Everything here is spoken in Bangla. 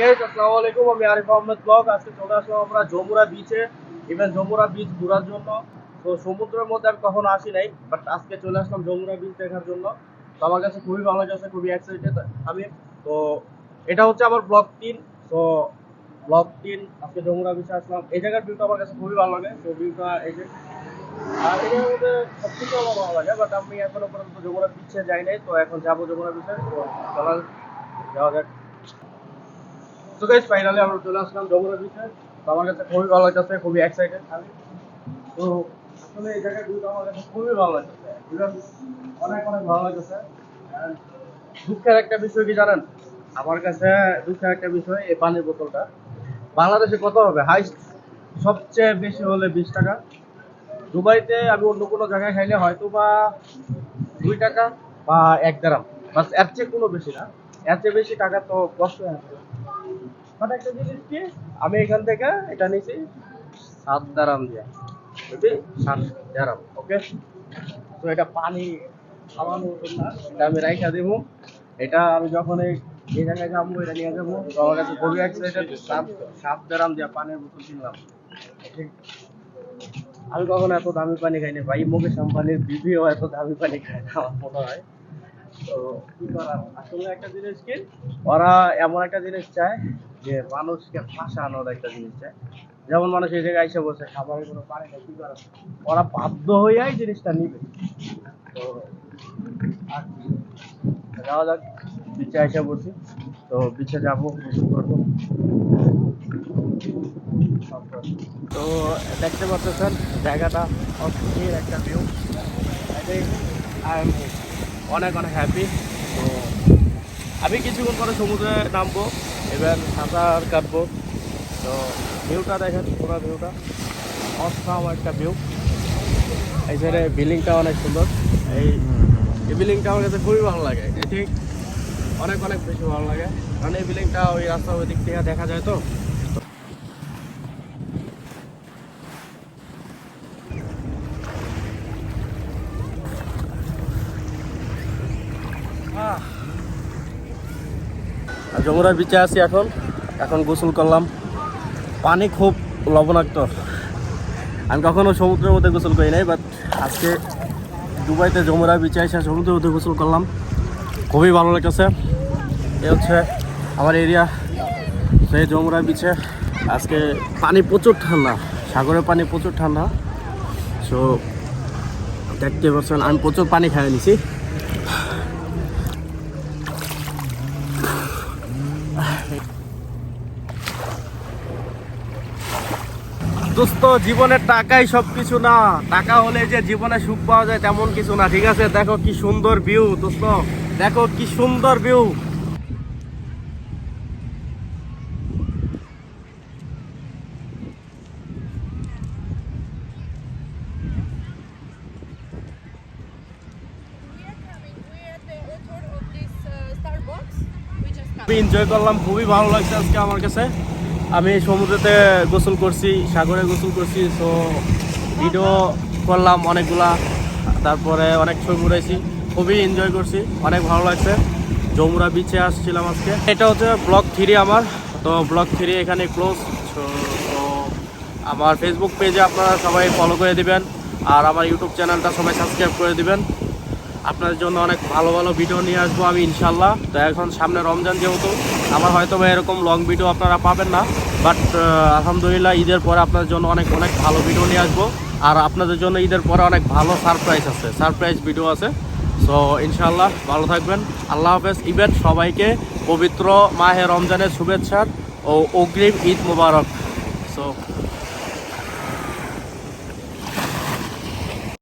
গাইস আসসালামু আলাইকুম, আমি আরিফ আহমেদ ব্লগ। আজকে চলে আসলাম আমরা যমুনা বিচে। ইভেন যমুনা বিচ ঘোরার জন্য। তো সমুদ্রের মধ্যে আমি কখনো আসি নাই, বাট আজকে চলে আসলাম যমুনা বিচ দেখার জন্য। তো আমার কাছে খুবই ভালো লাগছে, খুবই এক্সাইটেড আমি। তো এটা হচ্ছে আমার ব্লগ 3। তো ব্লগ 3 আজকে যমুনা বিচে আসলাম। এই জায়গার ভিউটা আমার কাছে খুবই ভালো লাগে। তো ভিউটা এই যে, আর এটার মধ্যে সবকিছু আমার ভালো লাগে, বাট আমি এখনো পর্যন্ত যমুনা বিচে যাই নাই। তো এখন যাবো যমুনা বিচে। তো চলা যাওয়া যাক। তো গাইস ফাইনালি আমরা চলে আসলাম যমুনা বিচে। তো আমার কাছে খুবই ভালো লাগতেছে, খুবই এক্সাইটেড আমি। তো আসলে এই জায়গায় ঘুরতে আমার কাছে খুবই ভালো লাগতেছে, অনেক অনেক ভালো লাগতেছে। And দুঃখের একটা বিষয় কি জানেন, আমার কাছে দুঃখের একটা বিষয়, এই পানির বোতলটা বাংলাদেশে কত হবে হাইস্ট, সবচেয়ে বেশি হলে 20 টাকা। দুবাইতে আমি অন্য কোনো জায়গায় খাইলে হয়তো বা 2 টাকা বা 1 দিরহাম, বাস এর চেয়ে কোনো বেশি না। এর চেয়ে বেশি টাকা তো কষ্ট হয়ে যাবে। বাট একটা জিনিস কি, আমি এখান থেকে এটা নিয়েছি 7 দিরহাম দিয়ে, বুঝলি, 7 দিরহাম। ওকে, তো এটা পানি খাওয়ানোর জন্য না, এটা আমি রাইখা দেবো। এটা আমি যখন এই জায়গায় যাবো এটা নিয়ে যাবো। তো আমার কাছে খুবই এক্সাইটেড। 7 দিরহাম দিয়ে পানির বোতল কিনলাম। ঠিক, আমি কখনো এত দামি পানি খাইনি ভাই। মুকেশ আম্বানির বিবিও এত দামি পানি খায় না আমার মনে হয়। তো কি করার, আসলে একটা জিনিস কি, ওরা এমন একটা জিনিস চায় যে মানুষকে ফাঁসানোর একটা জিনিস চায়। যেমন মানুষ এই জায়গায় এসে বসে খাবারের কোনো পানি নেই, কি করার, ওরা বাধ্য হইয়াই জিনিসটা নিবে। তো আর কি, যাওয়া যাক। বিচে এসে বসি। তো বিচে যাবো, গোসল করবো। তো দেখতে পাচ্ছেন জায়গাটা অস্থির একটা ভিউ। আমি অনেক অনেক হ্যাপি। তো আমি কিছুক্ষণ পরে সমুদ্রে নামবো, এবার সাঁতার কাটবো। তো ভিউটা দেখেন, পুরো ভিউটা অসাম একটা ভিউ। এই সাইডে বিল্ডিংটা অনেক সুন্দর। এই বিল্ডিংটা আমার কাছে খুবই ভালো লাগে, ঠিক অনেক অনেক বেশি ভালো লাগে। কারণ এই বিল্ডিংটা ওই রাস্তা ওই দিক থেকে দেখা যায়। তো যমুনার বিচে আছি এখন। এখন গোসল করলাম। পানি খুব লবণাক্ত। আমি কখনো সমুদ্রের মধ্যে গোসল করি নাই, বাট আজকে দুবাইতে যমুনা বিচে এসে সমুদ্রের মধ্যে গোসল করলাম। খুবই ভালো লাগতেছে। এ হচ্ছে আমার এরিয়া, সেই যমুনা বিচে। আজকে পানি প্রচুর ঠান্ডা, সাগরের পানি প্রচুর ঠান্ডা। সো দেখতে পাচ্ছেন আমি প্রচুর পানি খাইয়ে নিছি। দোস্ত, জীবনের টাকাই সব কিছু না। টাকা হলে যে জীবনে সুখ পাওয়া যায় তেমন কিছু না, ঠিক আছে? দেখো কি সুন্দর ভিউ দোস্ত, দেখো কি সুন্দর ভিউ। আমি এনজয় করলাম, খুবই ভালো লাগছে আজকে আমার কাছে। আমি সমুদ্রেতে গোসল করছি, সাগরে গোসল করছি। তো ভিডিও করলাম অনেকগুলা, তারপরে অনেক ছবি উঠাইছি, খুবই এনজয় করছি, অনেক ভালো লাগছে। যমুনা বিচে আসছিলাম আজকে। এটা হচ্ছে ব্লগ 3 আমার। তো ব্লগ 3 এখানে ক্লোজ। তো আমার ফেসবুক পেজে আপনারা সবাই ফলো করে দিবেন, আর আমার ইউটিউব চ্যানেলটা সবাই সাবস্ক্রাইব করে দিবেন। আপনাদের জন্য অনেক ভালো ভালো ভিডিও নিয়ে আসবো আমি ইনশাল্লাহ। তো এখন সামনে রমজান, যেহেতু আমার হয়তো বা এরকম লং ভিডিও আপনারা পাবেন না, বাট আলহামদুলিল্লাহ ঈদের পরে আপনাদের জন্য অনেক অনেক ভালো ভিডিও নিয়ে আসবো। আর আপনাদের জন্য ঈদের পরে অনেক ভালো সারপ্রাইজ আছে, সারপ্রাইজ ভিডিও আছে। সো ইনশাল্লাহ ভালো থাকবেন। আল্লাহ হাফেজ। ইভেন সবাইকে পবিত্র মাহে রমজানের শুভেচ্ছা ও অগ্রিম ঈদ মোবারক। সো